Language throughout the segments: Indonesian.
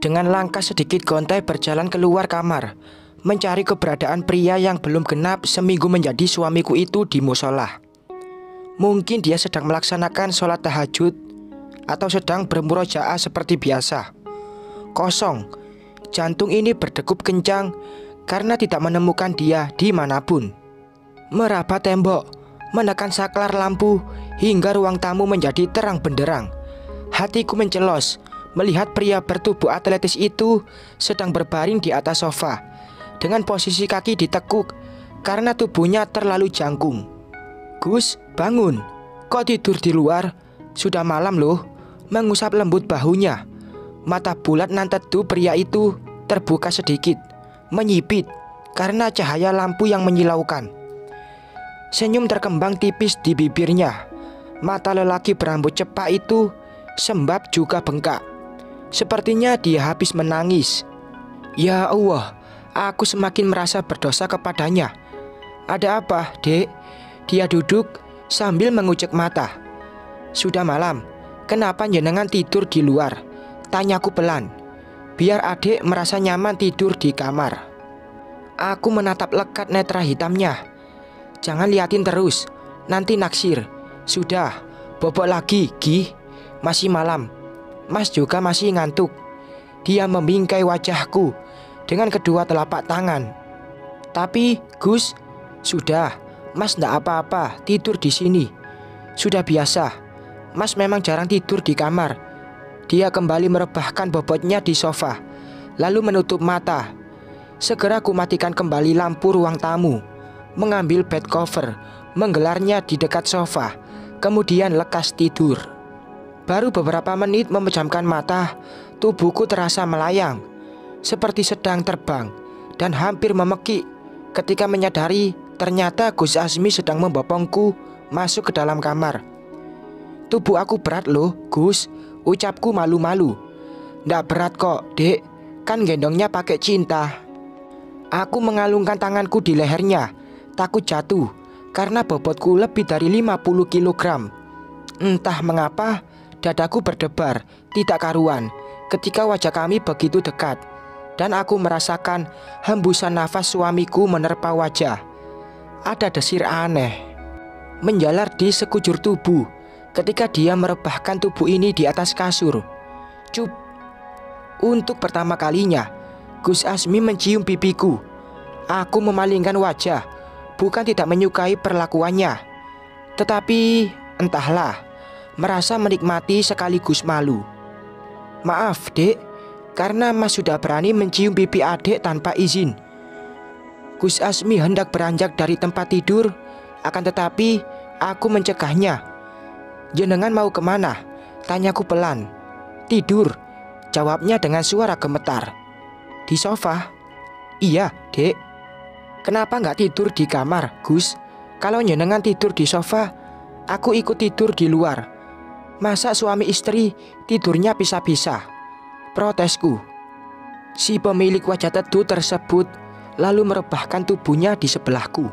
Dengan langkah sedikit gontai berjalan keluar kamar, mencari keberadaan pria yang belum genap seminggu menjadi suamiku itu di musola. Mungkin dia sedang melaksanakan sholat tahajud atau sedang bermurojaah seperti biasa. Kosong, jantung ini berdegup kencang karena tidak menemukan dia dimanapun. Meraba tembok, menekan saklar lampu hingga ruang tamu menjadi terang benderang. Hatiku mencelos melihat pria bertubuh atletis itu sedang berbaring di atas sofa dengan posisi kaki ditekuk karena tubuhnya terlalu jangkung. "Gus, bangun. Kok tidur di luar? Sudah malam loh." Mengusap lembut bahunya. Mata bulat nan teduh pria itu terbuka sedikit, menyipit karena cahaya lampu yang menyilaukan. Senyum terkembang tipis di bibirnya. Mata lelaki berambut cepak itu sembab juga bengkak. Sepertinya dia habis menangis. Ya Allah, aku semakin merasa berdosa kepadanya. "Ada apa, Dek?" Dia duduk sambil mengucek mata. "Sudah malam, kenapa jenengan tidur di luar?" Tanyaku pelan, biar adik merasa nyaman tidur di kamar. Aku menatap lekat netra hitamnya. "Jangan liatin terus, nanti naksir." "Sudah, bobok lagi, Gi. Masih malam. Mas juga masih ngantuk." Dia membingkai wajahku dengan kedua telapak tangan. "Tapi, Gus, sudah. Mas ndak apa-apa tidur di sini. Sudah biasa. Mas memang jarang tidur di kamar." Dia kembali merebahkan bobotnya di sofa, lalu menutup mata. Segera ku matikan kembali lampu ruang tamu, mengambil bed cover, menggelarnya di dekat sofa, kemudian lekas tidur. Baru beberapa menit memejamkan mata, tubuhku terasa melayang, seperti sedang terbang, dan hampir memekik ketika menyadari ternyata Gus Azmi sedang membopongku masuk ke dalam kamar. "Tubuh aku berat loh, Gus," ucapku malu-malu. "Ndak berat kok, Dek, kan gendongnya pakai cinta." Aku mengalungkan tanganku di lehernya, takut jatuh karena bobotku lebih dari 50 kg. Entah mengapa dadaku berdebar tidak karuan ketika wajah kami begitu dekat, dan aku merasakan hembusan nafas suamiku menerpa wajah. Ada desir aneh menjalar di sekujur tubuh ketika dia merebahkan tubuh ini di atas kasur. Cup. Untuk pertama kalinya Gus Azmi mencium pipiku. Aku memalingkan wajah, bukan tidak menyukai perlakuannya, tetapi entahlah, merasa menikmati sekaligus malu. "Maaf, Dek, karena Mas sudah berani mencium pipi adik tanpa izin." Gus Azmi hendak beranjak dari tempat tidur, akan tetapi aku mencegahnya. "Jenengan mau kemana?" Tanyaku pelan. "Tidur," jawabnya dengan suara gemetar. "Di sofa?" "Iya, Dek." "Kenapa nggak tidur di kamar, Gus? Kalau jenengan tidur di sofa, aku ikut tidur di luar. Masa suami istri tidurnya pisah-pisah?" protesku. Si pemilik wajah teduh tersebut lalu merebahkan tubuhnya di sebelahku.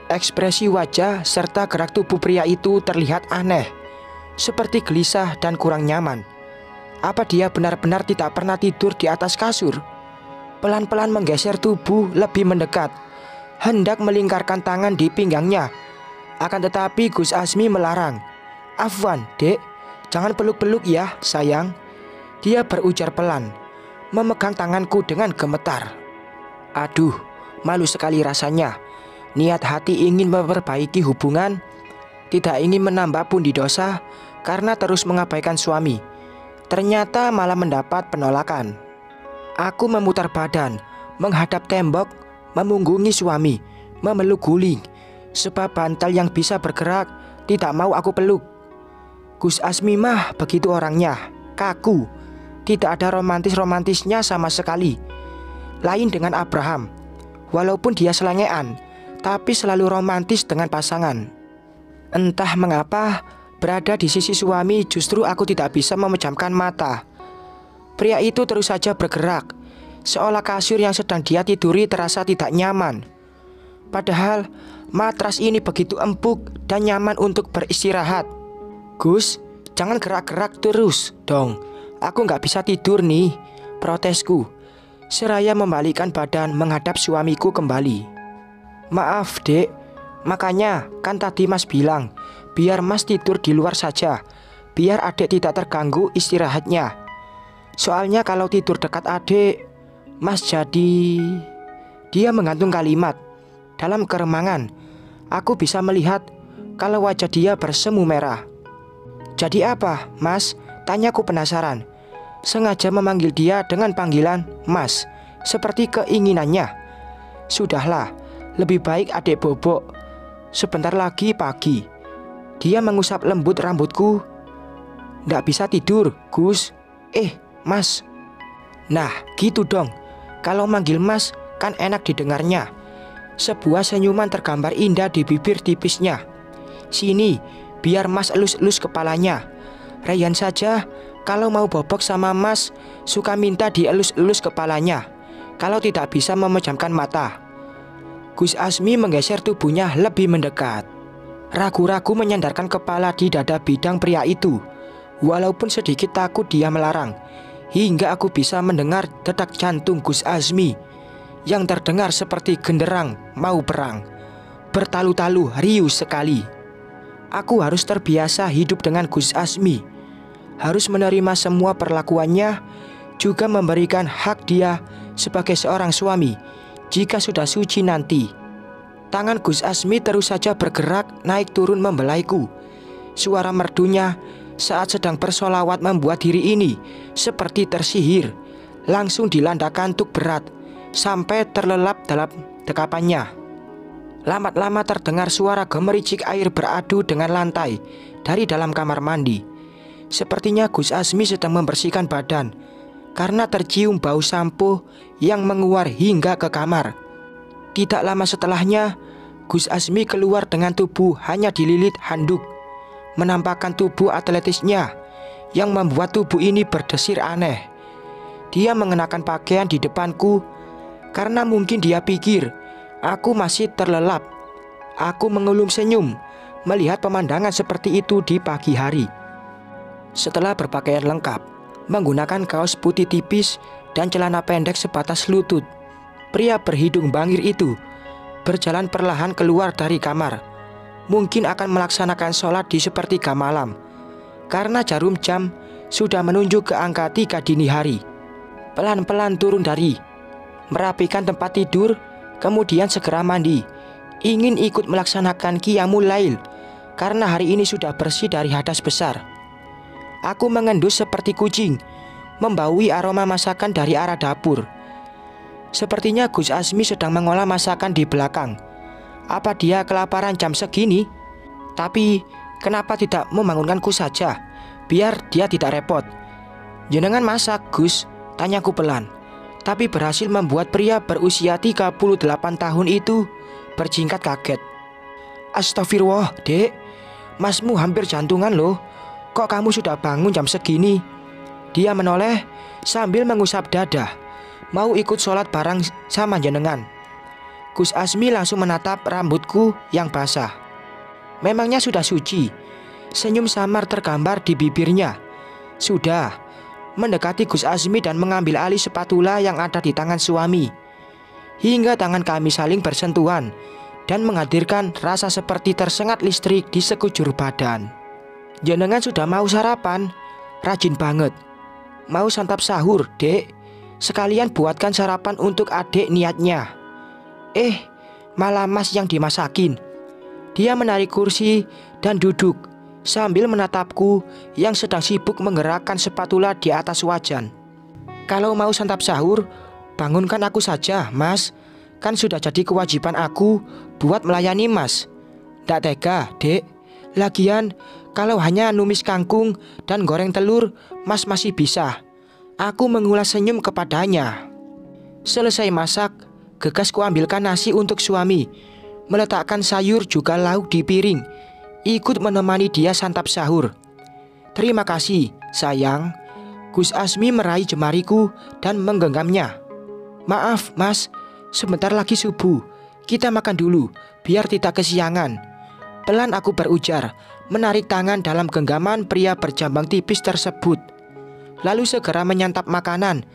Ekspresi wajah serta gerak tubuh pria itu terlihat aneh, seperti gelisah dan kurang nyaman. Apa dia benar-benar tidak pernah tidur di atas kasur? Pelan-pelan menggeser tubuh lebih mendekat, hendak melingkarkan tangan di pinggangnya. Akan tetapi Gus Azmi melarang. "Afwan, Dek, jangan peluk-peluk ya, sayang." Dia berujar pelan, memegang tanganku dengan gemetar. Aduh, malu sekali rasanya. Niat hati ingin memperbaiki hubungan, tidak ingin menambah pundi dosa karena terus mengabaikan suami, ternyata malah mendapat penolakan. Aku memutar badan, menghadap tembok, memunggungi suami, memeluk guling, sebab bantal yang bisa bergerak tidak mau aku peluk. Gus Azmi mah begitu orangnya, kaku, tidak ada romantis-romantisnya sama sekali. Lain dengan Abraham, walaupun dia selengean, tapi selalu romantis dengan pasangan. Entah mengapa, berada di sisi suami justru aku tidak bisa memejamkan mata. Pria itu terus saja bergerak, seolah kasur yang sedang dia tiduri terasa tidak nyaman. Padahal matras ini begitu empuk dan nyaman untuk beristirahat. "Gus, jangan gerak-gerak terus dong. Aku nggak bisa tidur nih. protesku, seraya membalikkan badan menghadap suamiku kembali. Maaf dek, makanya kan tadi mas bilang biar mas tidur di luar saja, biar adek tidak terganggu istirahatnya. Soalnya kalau tidur dekat adek, mas jadi... Dia menggantung kalimat. Dalam keremangan, aku bisa melihat kalau wajah dia bersemu merah. Jadi apa, mas? Tanyaku penasaran. Sengaja memanggil dia dengan panggilan mas, seperti keinginannya. Sudahlah, lebih baik adek bobok. Sebentar lagi pagi. Dia mengusap lembut rambutku. Nggak bisa tidur, Gus. Mas. Nah, gitu dong. Kalau manggil mas, kan enak didengarnya. Sebuah senyuman tergambar indah di bibir tipisnya. Sini, biar mas elus-elus kepalanya. Rayyan saja, kalau mau bobok sama mas, suka minta dielus-elus kepalanya. Kalau tidak bisa memejamkan mata. Gus Azmi menggeser tubuhnya lebih mendekat. Ragu-ragu menyandarkan kepala di dada bidang pria itu. Walaupun sedikit takut dia melarang, hingga aku bisa mendengar detak jantung Gus Azmi yang terdengar seperti genderang mau perang. Bertalu-talu riuh sekali. Aku harus terbiasa hidup dengan Gus Azmi. Harus menerima semua perlakuannya, juga memberikan hak dia sebagai seorang suami jika sudah suci nanti. Tangan Gus Azmi terus saja bergerak naik turun membelaiku. Suara merdunya saat sedang bersolawat membuat diri ini seperti tersihir. Langsung dilanda kantuk berat sampai terlelap dalam dekapannya. Lama-lama terdengar suara gemericik air beradu dengan lantai dari dalam kamar mandi. Sepertinya Gus Azmi sedang membersihkan badan karena tercium bau sampo yang menguar hingga ke kamar. Tidak lama setelahnya, Gus Azmi keluar dengan tubuh hanya dililit handuk, menampakkan tubuh atletisnya yang membuat tubuh ini berdesir aneh. Dia mengenakan pakaian di depanku karena mungkin dia pikir aku masih terlelap. Aku mengulum senyum melihat pemandangan seperti itu di pagi hari. Setelah berpakaian lengkap, menggunakan kaos putih tipis dan celana pendek sebatas lutut, pria berhidung bangir itu berjalan perlahan keluar dari kamar. Mungkin akan melaksanakan sholat di sepertiga malam, karena jarum jam sudah menunjuk ke angka 3 dini hari. Pelan-pelan turun dari, merapikan tempat tidur, kemudian segera mandi. Ingin ikut melaksanakan qiyamul lail, karena hari ini sudah bersih dari hadas besar. Aku mengendus seperti kucing, membaui aroma masakan dari arah dapur. Sepertinya Gus Azmi sedang mengolah masakan di belakang. Apa dia kelaparan jam segini? Tapi kenapa tidak membangunkanku saja, biar dia tidak repot. Jenengan masak, Gus? Tanyaku pelan, tapi berhasil membuat pria berusia 38 tahun itu berjingkat kaget. Astagfirullah, dek, masmu hampir jantungan loh. Kok kamu sudah bangun jam segini? Dia menoleh sambil mengusap dada. Mau ikut sholat bareng sama jenengan. Gus Azmi langsung menatap rambutku yang basah. Memangnya sudah suci? Senyum samar tergambar di bibirnya. Sudah. Mendekati Gus Azmi dan mengambil alih spatula yang ada di tangan suami, hingga tangan kami saling bersentuhan dan menghadirkan rasa seperti tersengat listrik di sekujur badan. Jenengan sudah mau sarapan? Rajin banget. Mau santap sahur, dek? Sekalian buatkan sarapan untuk adik niatnya. Malah mas yang dimasakin. Dia menarik kursi dan duduk sambil menatapku yang sedang sibuk menggerakkan spatula di atas wajan. Kalau mau santap sahur, bangunkan aku saja, mas. Kan sudah jadi kewajiban aku buat melayani mas. Nggak tega, dek. Lagian, kalau hanya numis kangkung dan goreng telur, mas masih bisa. Aku mengulas senyum kepadanya. Selesai masak, gegas kuambilkan nasi untuk suami, meletakkan sayur juga lauk di piring, ikut menemani dia santap sahur. Terima kasih, sayang. Gus Azmi meraih jemariku dan menggenggamnya. Maaf, mas, sebentar lagi subuh. Kita makan dulu, biar tidak kesiangan. Pelan aku berujar, menarik tangan dalam genggaman pria berjambang tipis tersebut. Lalu segera menyantap makanan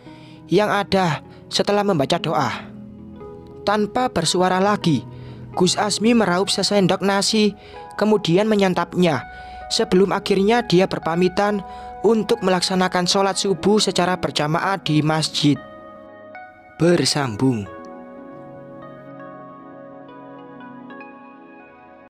yang ada setelah membaca doa. Tanpa bersuara lagi, Gus Asmi meraup sesendok nasi, kemudian menyantapnya, sebelum akhirnya dia berpamitan untuk melaksanakan sholat subuh secara berjamaah di masjid. Bersambung.